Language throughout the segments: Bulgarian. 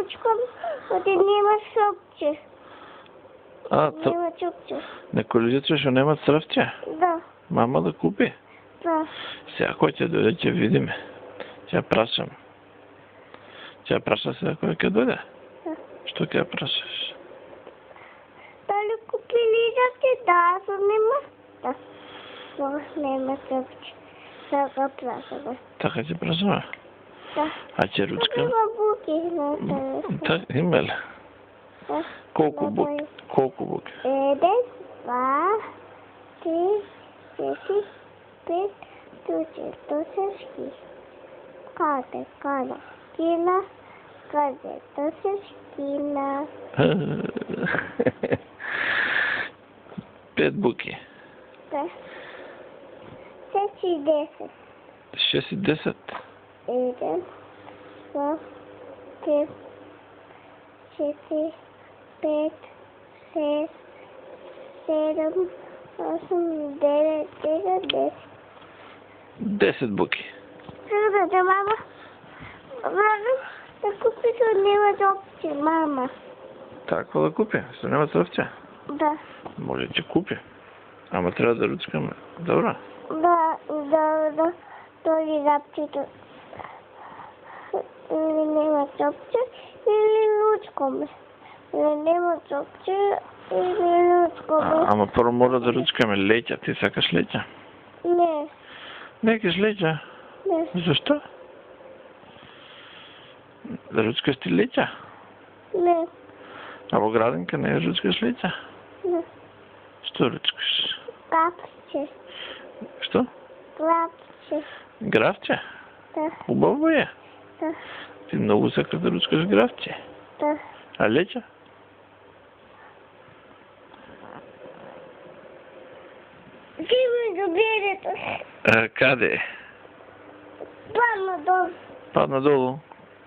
ручком, оти нема шопче. Нема чупче. На колелица што нема црвче? Да, Мама да купи? да. Сега кој ќе дојде, ќе видиме. Ќе ја прашам. Ќе ја праша сега кој ќе дојде? Да. Што ќе ја прашаш? Дали купили ръчки? Да, аз нема. Да. Но нема чупче. Сега прашаме. Така ќе прашаме? Да. А ќе ручка? Има буки на телефон. Има ли? Да. Колку буки? Колку буки? 1, 2, 3, 4, 5, 6 ки. Каде? Кила. Каде? 6 кила. 5 буки. Да. 6 и 10. 6 и 10. 1, 2, 3, 4, 5, 6, 7, 8, 9, 10. 10 буки. Сега да, мама. Да купи се нема чопче, мама. Така да купи? Што нема црвче? Да. Може ќе купи. Ама треба да ручкаме. Добро? Да. Толи рапчето. Или нема чопче, или ручкоме. Или нема чопче, или ручкоме. Ама прво мора да ручкаме леќа. Ти сакаш леќа? Не. Не кеш леќа? Не. Зашто? Да ручкаш ти леќа? Не. А во градинка не ручкаш леќа? Не. Што ручкаш? Капче. Што? Грабче. Гравче? Да. Убаво е. Да. Ти многу сакаш да ручкаш гравче. Да. А леќа? Ти ми доберете. Каде? Падна долу. Падна долу.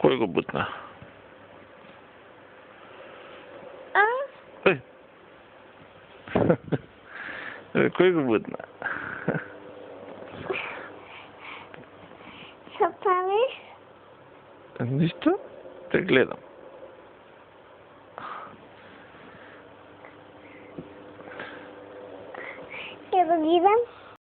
Кој го бутна? А? Ој. Кој го бутна? Што правиш? Ништо? Те гледам.